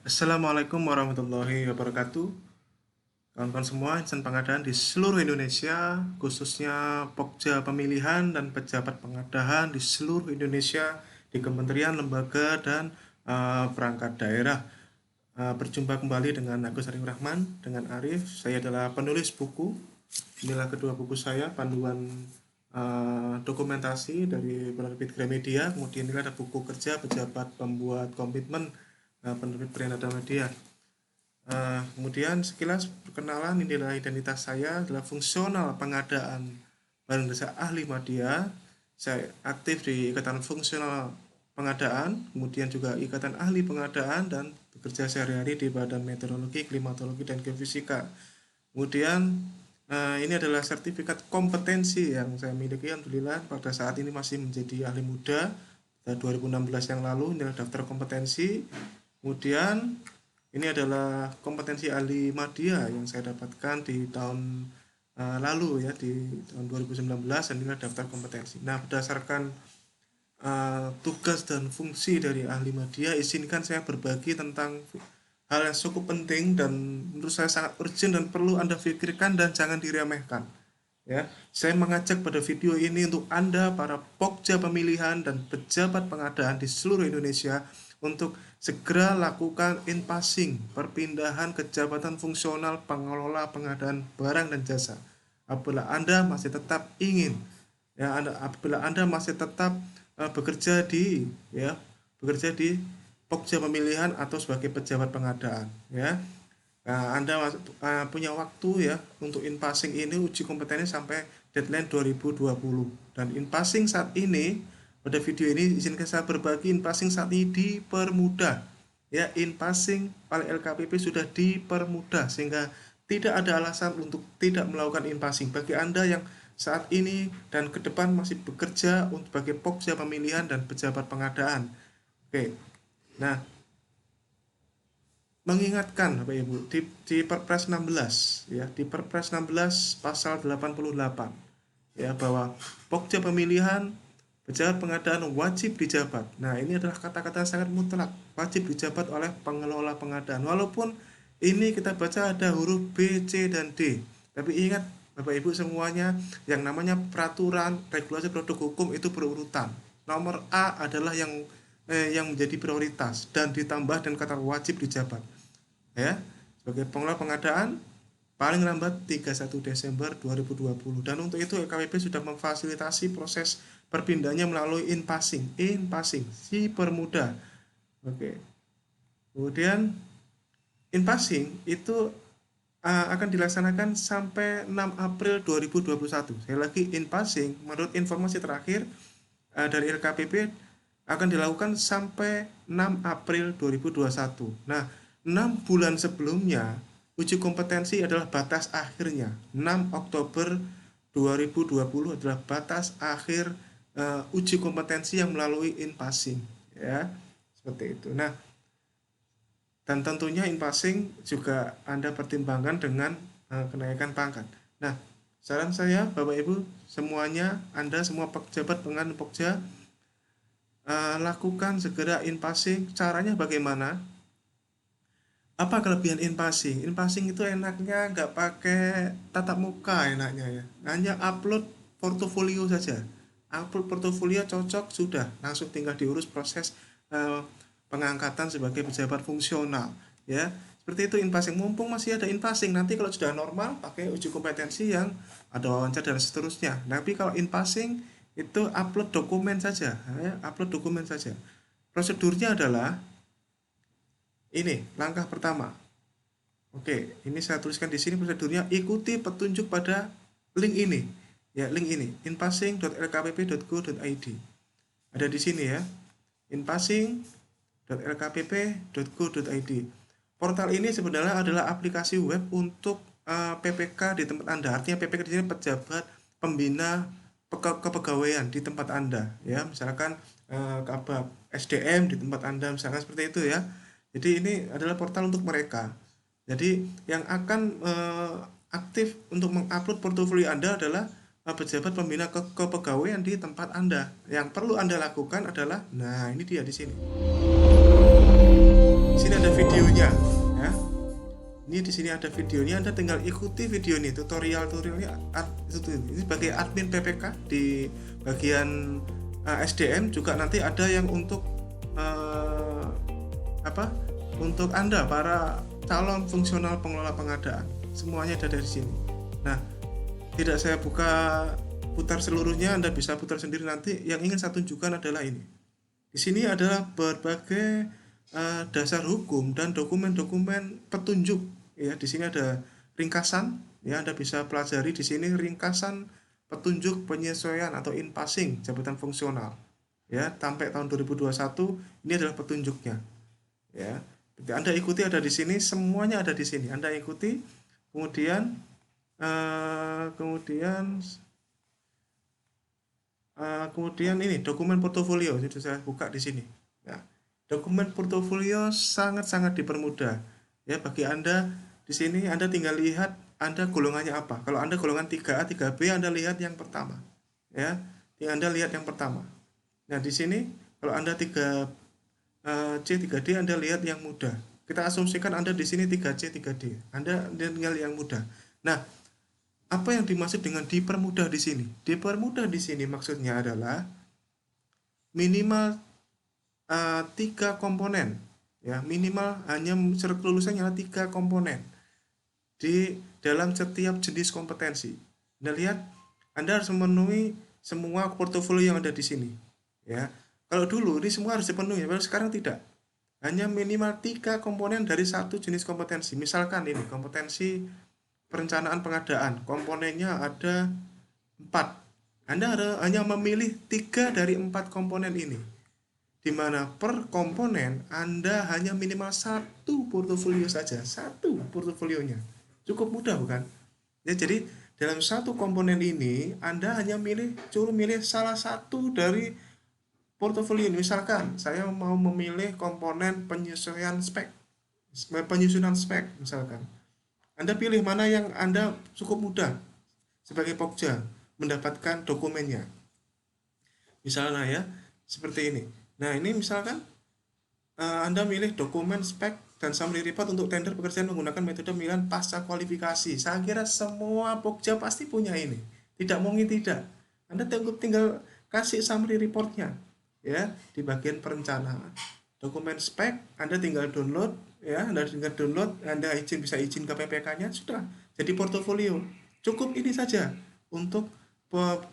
Assalamualaikum warahmatullahi wabarakatuh. Kawan-kawan semua, insan pengadaan di seluruh Indonesia, khususnya Pokja Pemilihan dan pejabat pengadaan di seluruh Indonesia, di kementerian, lembaga, dan perangkat daerah. Berjumpa kembali dengan Agus Arif Rahman, dengan Arif. Saya adalah penulis buku. Inilah kedua buku saya, panduan dokumentasi dari penerbit Gramedia. Kemudian ini ada buku kerja pejabat pembuat komitmen penerbit Prenada Media. Kemudian sekilas perkenalan, inilah identitas saya adalah fungsional pengadaan Badan Desa Ahli Media. Saya aktif di Ikatan Fungsional Pengadaan, kemudian juga Ikatan Ahli Pengadaan, dan bekerja sehari-hari di Badan Meteorologi, Klimatologi, dan Geofisika. Kemudian ini adalah sertifikat kompetensi yang saya miliki, alhamdulillah pada saat ini masih menjadi ahli muda. 2016 yang lalu, ini adalah daftar kompetensi. Kemudian ini adalah kompetensi ahli media yang saya dapatkan di tahun lalu ya, di tahun 2019, dan inilah daftar kompetensi. Nah, berdasarkan tugas dan fungsi dari ahli media, izinkan saya berbagi tentang hal yang cukup penting dan menurut saya sangat urgent dan perlu Anda pikirkan dan jangan diremehkan. Ya, saya mengajak pada video ini untuk Anda para pokja pemilihan dan pejabat pengadaan di seluruh Indonesia untuk segera lakukan in-passing, perpindahan ke jabatan fungsional pengelola pengadaan barang dan jasa. Apabila Anda masih tetap ingin, ya, apabila Anda masih tetap bekerja di pokja pemilihan atau sebagai pejabat pengadaan, ya. Nah, Anda punya waktu ya untuk in-passing ini, uji kompetensi sampai deadline 2020. Dan in-passing saat ini, pada video ini izinkan saya berbagi, in-passing saat ini dipermudah. Ya, in-passing oleh LKPP sudah dipermudah sehingga tidak ada alasan untuk tidak melakukan in-passing. Bagi Anda yang saat ini dan ke depan masih bekerja untuk sebagai pokja pemilihan dan pejabat pengadaan. Oke. Nah, mengingatkan Bapak Ibu di Perpres 16 ya, di Perpres 16 pasal 88 ya, bahwa pokja pemilihan pejabat pengadaan wajib dijabat. Nah, ini adalah kata-kata sangat mutlak, wajib dijabat oleh pengelola pengadaan. Walaupun ini kita baca ada huruf B, C, dan D. Tapi ingat Bapak Ibu semuanya, yang namanya peraturan regulasi produk hukum itu berurutan. Nomor A adalah yang menjadi prioritas dan ditambah dan kata wajib dijabat. Ya, sebagai pengelola pengadaan paling lambat 31 Desember 2020. Dan untuk itu LKPP sudah memfasilitasi proses perpindahannya melalui in-passing, si permudah. Oke. Kemudian in-passing itu akan dilaksanakan sampai 6 April 2021. Sekali lagi, in-passing menurut informasi terakhir dari LKPP akan dilakukan sampai 6 April 2021. Nah, 6 bulan sebelumnya uji kompetensi adalah batas akhirnya. 6 Oktober 2020 adalah batas akhir uji kompetensi yang melalui in-passing, ya, seperti itu. Nah, dan tentunya in-passing juga Anda pertimbangkan dengan kenaikan pangkat. Nah, saran saya Bapak Ibu semuanya, Anda semua pejabat pengadaan pokja, lakukan segera in-passing. Caranya bagaimana? Apa kelebihan in-passing? In-passing itu enaknya nggak pakai tatap muka, enaknya ya. Hanya upload portofolio saja. Upload portofolio cocok, sudah langsung tinggal diurus proses pengangkatan sebagai pejabat fungsional, ya. Seperti itu in-passing. Mumpung masih ada in-passing, nanti kalau sudah normal pakai uji kompetensi yang ada wawancara dan seterusnya. Tapi kalau in-passing itu upload dokumen saja, ya, upload dokumen saja. Prosedurnya adalah ini, langkah pertama. Oke, ini saya tuliskan di sini prosedurnya. Ikuti petunjuk pada link ini. Ya, link ini inpassing.lkpp.go.id. Ada di sini ya. inpassing.lkpp.go.id. Portal ini sebenarnya adalah aplikasi web untuk PPK di tempat Anda. Artinya PPK di sini pejabat pembina kepegawaian di tempat Anda, ya. Misalkan kabak SDM di tempat Anda, misalkan seperti itu ya. Jadi ini adalah portal untuk mereka. Jadi yang akan aktif untuk mengupload portofolio Anda adalah pejabat pembina kepegawaian di tempat Anda. Yang perlu Anda lakukan adalah, nah ini dia di sini. Di sini ada videonya Ini di sini ada videonya, Anda tinggal ikuti video ini, tutorialnya. Ini sebagai admin PPK di bagian SDM juga nanti ada yang untuk untuk Anda para calon fungsional pengelola pengadaan. Semuanya ada dari sini. Nah, tidak saya putar seluruhnya, Anda bisa putar sendiri nanti. Yang ingin saya tunjukkan adalah ini. Di sini adalah berbagai dasar hukum dan dokumen-dokumen petunjuk. Ya, di sini ada ringkasan. Ya, Anda bisa pelajari di sini ringkasan petunjuk penyesuaian atau in-passing jabatan fungsional. Ya, sampai tahun 2021 ini adalah petunjuknya. Ya, Anda ikuti, ada di sini, semuanya ada di sini. Anda ikuti, kemudian ini dokumen portofolio. Jadi saya buka di sini. Nah, dokumen portofolio sangat-sangat dipermudah. Ya, bagi Anda di sini Anda tinggal lihat Anda golongannya apa. Kalau Anda golongan 3A, 3B, Anda lihat yang pertama. Ya, Anda lihat yang pertama. Nah, di sini kalau Anda 3C, 3D, Anda lihat yang mudah. Kita asumsikan Anda di sini 3C, 3D. Anda tinggal yang mudah. Nah, apa yang dimaksud dengan dipermudah di sini? Dipermudah di sini maksudnya adalah minimal 3 komponen. Ya, minimal hanya syarat kelulusannya 3 komponen di dalam setiap jenis kompetensi. Anda lihat, Anda harus memenuhi semua portofolio yang ada di sini. Ya, kalau dulu ini semua harus dipenuhi, tapi sekarang tidak. Hanya minimal 3 komponen dari satu jenis kompetensi. Misalkan ini kompetensi perencanaan pengadaan, komponennya ada 4. Anda hanya memilih 3 dari 4 komponen ini, di mana per komponen Anda hanya minimal 1 portofolio saja, 1 portofolionya. Cukup mudah, bukan? Ya, jadi dalam satu komponen ini Anda hanya suruh milih salah satu dari portofolio. Misalkan saya mau memilih komponen penyusunan spek misalkan. Anda pilih mana yang Anda cukup mudah sebagai Pokja mendapatkan dokumennya. Misalnya ya, seperti ini. Nah, ini misalkan Anda milih dokumen spek dan summary report untuk tender pekerjaan menggunakan metode pemilihan pasca kualifikasi. Saya kira semua Pokja pasti punya ini. Tidak mungkin tidak. Anda tinggal kasih summary reportnya ya di bagian perencanaan. Dokumen spek Anda tinggal download ya, Anda bisa izin ke PPK-nya, sudah jadi portofolio. Cukup ini saja untuk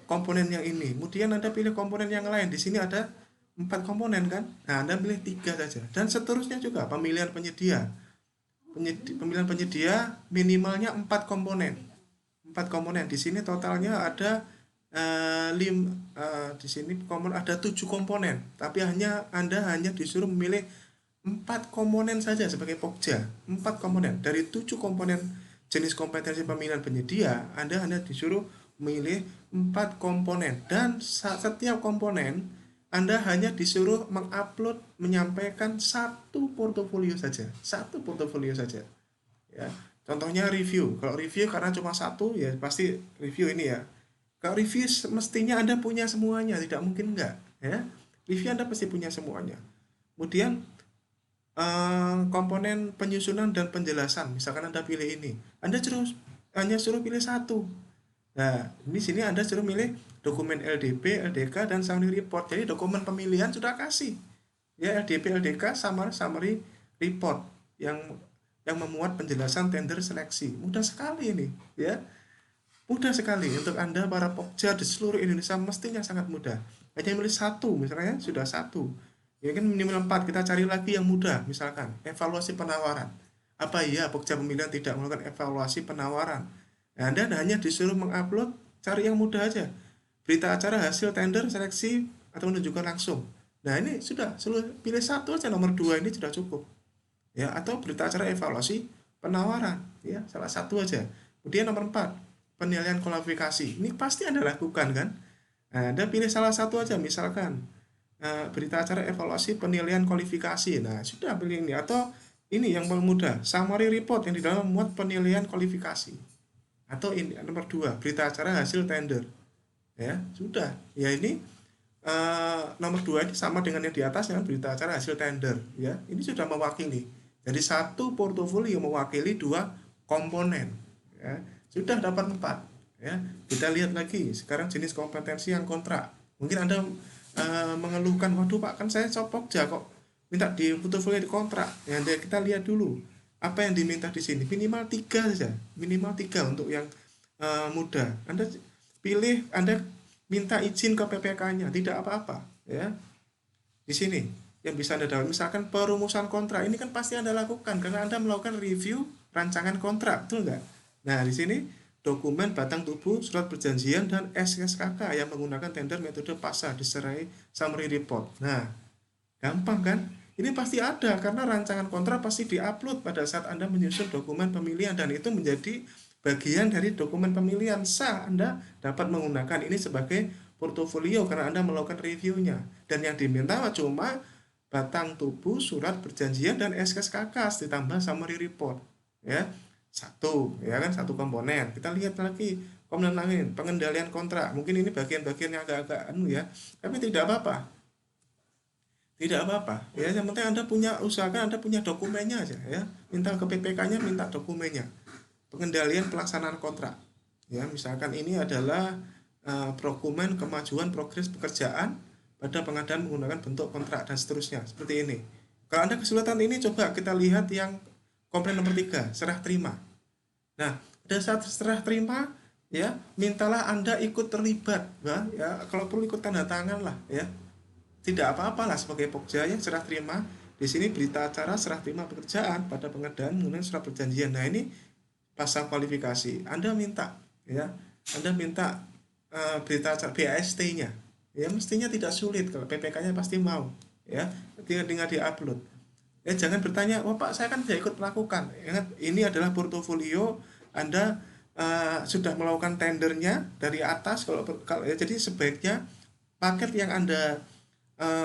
komponen yang ini. Kemudian Anda pilih komponen yang lain. Di sini ada 4 komponen kan? Nah, Anda pilih 3 saja. Dan seterusnya juga pemilihan penyedia. Pemilihan penyedia minimalnya 4 komponen. 4 komponen. Di sini totalnya ada di sini ada 7 komponen, tapi Anda hanya disuruh memilih 4 komponen saja sebagai Pokja. 4 komponen dari 7 komponen jenis kompetensi pemilihan penyedia, Anda hanya disuruh memilih 4 komponen, dan setiap komponen Anda hanya disuruh mengupload, menyampaikan 1 portofolio saja, 1 portofolio saja. Ya, contohnya review. Kalau review karena cuma 1 ya pasti review ini ya. Kalau review mestinya Anda punya semuanya, tidak mungkin enggak ya. Review Anda pasti punya semuanya. Kemudian komponen penyusunan dan penjelasan, misalkan Anda pilih ini, Anda hanya suruh pilih 1. Nah, di sini Anda suruh milih dokumen LDP, LDK, dan summary report. Jadi dokumen pemilihan sudah kasih ya, LDP, LDK, sama summary report yang memuat penjelasan tender seleksi. Mudah sekali ini ya. Mudah sekali untuk Anda para Pokja di seluruh Indonesia, mestinya sangat mudah. Hanya milih 1 misalnya sudah 1. Ya kan, minimal 4. Kita cari lagi yang mudah, misalkan evaluasi penawaran. Apa iya Pokja pemilihan tidak melakukan evaluasi penawaran? Nah, Anda hanya disuruh mengupload, cari yang mudah aja. Berita acara hasil tender seleksi atau menunjukkan langsung. Nah, ini sudah, pilih 1 aja, nomor 2 ini sudah cukup. Ya, atau berita acara evaluasi penawaran, ya, salah satu aja. Kemudian nomor 4, penilaian kualifikasi. Ini pasti Anda lakukan kan? Nah, Anda pilih salah satu aja, misalkan berita acara evaluasi penilaian kualifikasi. Nah, sudah pilih ini. Atau ini yang paling mudah, summary report yang di dalam memuat penilaian kualifikasi. Atau ini nomor 2, berita acara hasil tender. Ya, sudah. Ya, ini nomor 2 ini sama dengan yang di atas, dengan berita acara hasil tender. Ya, ini sudah mewakili. Jadi 1 portofolio mewakili 2 komponen, ya. Sudah dapat 4, ya. Kita lihat lagi sekarang jenis kompetensi yang kontrak. Mungkin Anda mengeluhkan, waduh Pak, kan saya Pokja kok minta di portofolio di kontrak. Ya, kita lihat dulu apa yang diminta di sini. Minimal 3 saja, minimal 3 untuk yang mudah. Anda pilih, Anda minta izin ke PPK-nya, tidak apa-apa, ya. Di sini yang bisa Anda dapat, misalkan perumusan kontrak, ini kan pasti Anda lakukan karena Anda melakukan review rancangan kontrak, betul nggak? Nah, di sini dokumen batang tubuh, surat perjanjian, dan SKK yang menggunakan tender metode pasar disertai summary report. Nah, gampang kan? Ini pasti ada karena rancangan kontrak pasti diupload pada saat Anda menyusun dokumen pemilihan, dan itu menjadi bagian dari dokumen pemilihan sah. Anda dapat menggunakan ini sebagai portofolio karena Anda melakukan reviewnya. Dan yang diminta cuma batang tubuh, surat perjanjian, dan SKK ditambah summary report, ya. Satu, ya kan, satu komponen. Kita lihat lagi komponen lain, pengendalian kontrak. Mungkin ini bagian-bagian yang agak-agak ya, tapi tidak apa-apa. Tidak apa-apa, ya. Yang penting Anda punya, usahakan Anda punya dokumennya aja, ya. Minta ke PPK-nya, minta dokumennya. Pengendalian pelaksanaan kontrak. Ya, misalkan ini adalah dokumen kemajuan progres pekerjaan pada pengadaan menggunakan bentuk kontrak dan seterusnya, seperti ini. Kalau Anda kesulitan ini, coba kita lihat yang komponen nomor 3, serah terima. Nah, pada saat serah terima, ya, mintalah Anda ikut terlibat, ya, kalau perlu ikut tanda tangan lah, ya. Tidak apa-apa lah sebagai Pokja, ya, serah terima. Di sini berita acara serah terima pekerjaan pada pengadaan menggunakan surat perjanjian. Nah, ini pasal kualifikasi. Anda minta, ya, Anda minta berita acara BAST-nya. Ya, mestinya tidak sulit, kalau PPK-nya pasti mau, ya. Tinggal diupload. Ya, jangan bertanya, "Oh Pak, saya kan tidak ikut melakukan." Ingat, ini adalah portofolio Anda sudah melakukan tendernya dari atas. Kalau ya, jadi sebaiknya paket yang Anda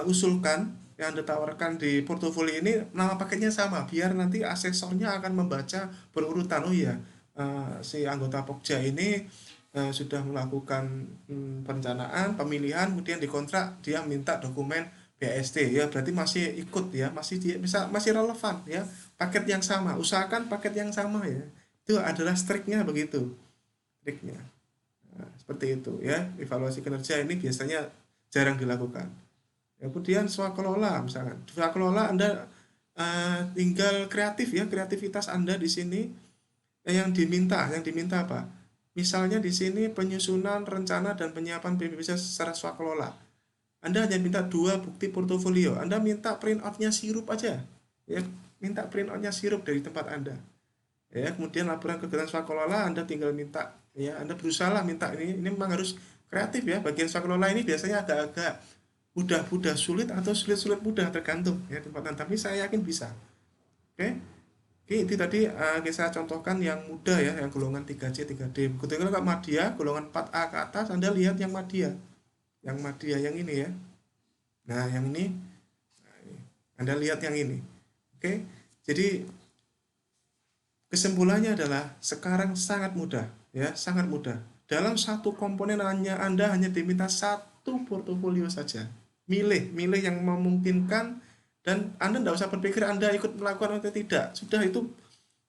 usulkan, yang Anda tawarkan di portofolio ini, nama paketnya sama, biar nanti asesornya akan membaca berurutan. Oh iya, si anggota Pokja ini sudah melakukan perencanaan, pemilihan, kemudian dikontrak, dia minta dokumen BAST, ya, berarti masih ikut, ya, masih masih relevan, ya, paket yang sama. Usahakan paket yang sama, ya. Itu adalah striknya begitu. Striknya. Nah, seperti itu, ya. Evaluasi kinerja ini biasanya jarang dilakukan. Kemudian swakelola, misalkan. Swakelola Anda tinggal kreatif, ya, kreativitas Anda di sini. Yang diminta apa? Misalnya di sini penyusunan rencana dan penyiapan PBBC secara swakelola. Anda hanya minta 2 bukti portofolio. Anda minta print out-nya sirup aja, ya, minta print out-nya sirup dari tempat Anda, ya. Kemudian laporan kegiatan swakelola Anda tinggal minta, ya, Anda berusaha minta ini memang harus kreatif, ya. Bagian swakelola ini biasanya agak-agak mudah-mudah sulit atau sulit-sulit mudah, tergantung, ya, tempat Anda, tapi saya yakin bisa. Oke. Itu tadi saya contohkan yang mudah, ya, yang golongan 3C 3D. Ketika kalau Madya golongan 4A ke atas, Anda lihat yang Madya. Yang Madya yang ini, ya. Nah, yang ini Anda lihat yang ini. Oke. Jadi kesimpulannya adalah sekarang sangat mudah, ya, sangat mudah. Dalam satu komponen Anda hanya diminta satu portofolio saja. Milih yang memungkinkan, dan Anda tidak usah berpikir Anda ikut melakukan atau tidak. Sudah, itu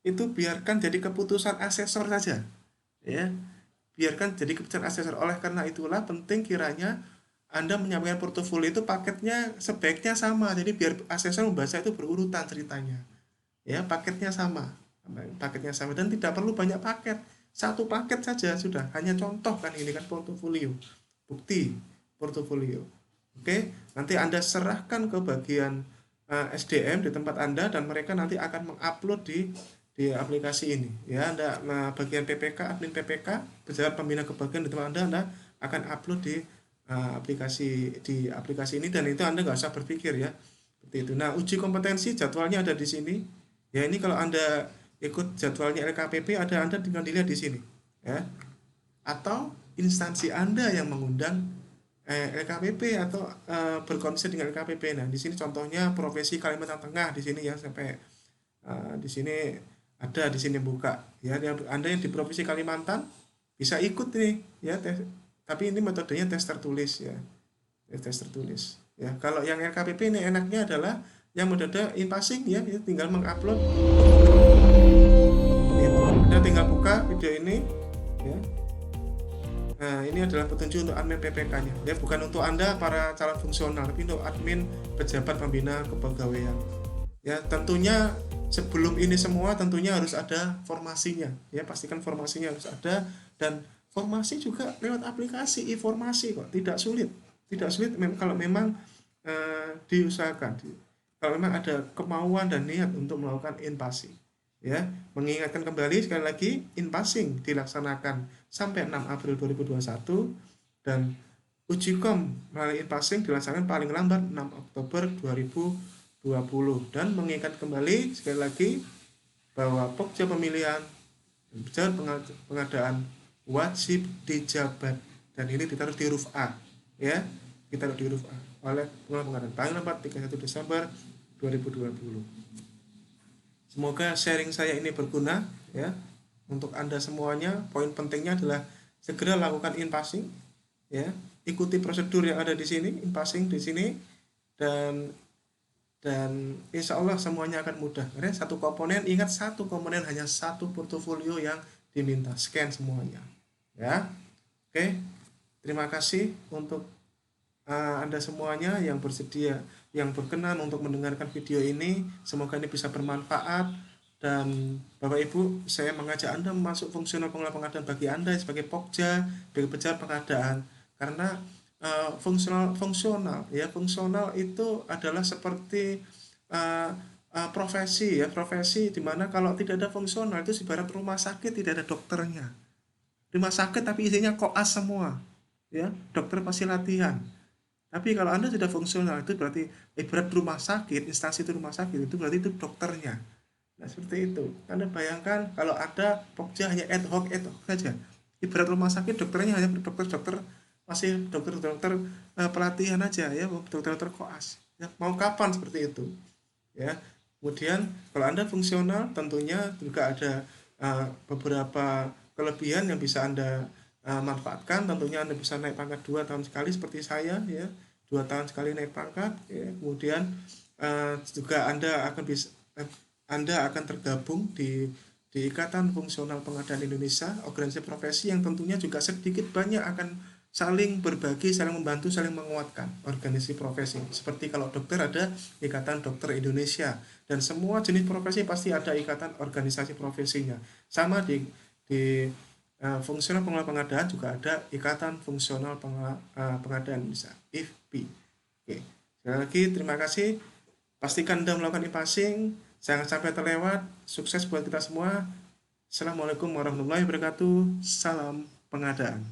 biarkan jadi keputusan asesor saja, ya. Biarkan jadi keputusan asesor. Oleh karena itulah penting kiranya Anda menyampaikan portofolio itu paketnya sebaiknya sama. Jadi biar asesor membaca itu berurutan ceritanya. Ya, paketnya sama. Dan tidak perlu banyak paket. Satu paket saja sudah. Hanya contoh kan, ini kan portofolio. Bukti portofolio. Oke, nanti Anda serahkan ke bagian SDM di tempat Anda, dan mereka nanti akan mengupload di aplikasi ini, ya. Anda bagian PPK, admin PPK, pejabat pembina kebagian di tempat Anda akan upload di aplikasi ini, dan itu Anda nggak usah berpikir, ya, seperti itu. Nah, uji kompetensi jadwalnya ada di sini, ya. Ini kalau Anda ikut jadwalnya LKPP, Anda tinggal dilihat di sini, ya. Atau instansi Anda yang mengundang LKPP atau berkoordinasi dengan LKPP. Nah, di sini contohnya Provinsi Kalimantan Tengah, di sini, ya, sampai di sini ada, di sini buka, ya. Anda yang di Provinsi Kalimantan bisa ikut nih, ya, tapi ini metodenya tes tertulis, ya. Tes tertulis, ya. Kalau yang LKPP ini enaknya adalah yang metode in passing, ya, tinggal mengupload gitu. Anda tinggal buka video ini ya. Nah, ini adalah petunjuk untuk admin PPK-nya. Ya, bukan untuk Anda para calon fungsional, tapi untuk admin pejabat pembina kepegawaian. Ya, tentunya sebelum ini semua tentunya harus ada formasinya. Ya, pastikan formasinya harus ada, dan formasi juga lewat aplikasi informasi kok, tidak sulit. Tidak sulit kalau memang diusahakan. Kalau memang ada kemauan dan niat untuk melakukan in-passing. Ya, mengingatkan kembali sekali lagi, in-passing dilaksanakan sampai 6 April 2021 dan uji kom melalui in-passing dilaksanakan paling lambat 6 Oktober 2020, dan mengingat kembali sekali lagi bahwa Pokja pemilihan dan pengadaan wajib dijabat, dan ini ditaruh di huruf A ya, kita taruh di huruf A oleh pengadaan paling lambat 31 Desember 2020. Semoga sharing saya ini berguna ya untuk Anda semuanya. Poin pentingnya adalah segera lakukan in-passing ya. Ikuti prosedur yang ada di sini, in-passing di sini, dan insya Allah semuanya akan mudah. Karena satu komponen, ingat satu komponen hanya satu portofolio yang diminta, scan semuanya ya. Oke, terima kasih untuk Anda semuanya yang bersedia, yang berkenan untuk mendengarkan video ini. Semoga ini bisa bermanfaat, dan Bapak Ibu, saya mengajak Anda masuk fungsional pengadaan bagi Anda sebagai Pokja, sebagai pejabat pengadaan, karena fungsional itu adalah seperti profesi ya, profesi dimana kalau tidak ada fungsional itu ibarat rumah sakit tidak ada dokternya. Rumah sakit tapi isinya koas semua ya, dokter pasti latihan. Tapi kalau Anda sudah fungsional itu berarti ibarat rumah sakit, instansi itu rumah sakit, itu berarti itu dokternya. Nah, seperti itu. Anda bayangkan kalau ada Pokja hanya ad hoc saja. Ibarat rumah sakit, dokternya hanya dokter-dokter, masih dokter-dokter pelatihan aja ya, dokter-dokter koas. Ya, mau kapan seperti itu? Ya. Kemudian kalau Anda fungsional tentunya juga ada beberapa kelebihan yang bisa Anda manfaatkan. Tentunya Anda bisa naik pangkat 2 tahun sekali seperti saya ya, 2 tahun sekali naik pangkat ya. Kemudian juga Anda akan tergabung di Ikatan Fungsional Pengadaan Indonesia, organisasi profesi yang tentunya juga sedikit banyak akan saling berbagi, saling membantu, saling menguatkan organisasi profesi. Seperti kalau dokter ada Ikatan Dokter Indonesia, dan semua jenis profesi pasti ada ikatan organisasi profesinya. Sama di fungsional pengelola pengadaan juga ada Ikatan Fungsional Pengadaan Indonesia, IFPI. Oke, sekali lagi terima kasih. Pastikan Anda melakukan in-passing, jangan sampai terlewat. Sukses buat kita semua. Assalamualaikum warahmatullahi wabarakatuh. Salam pengadaan.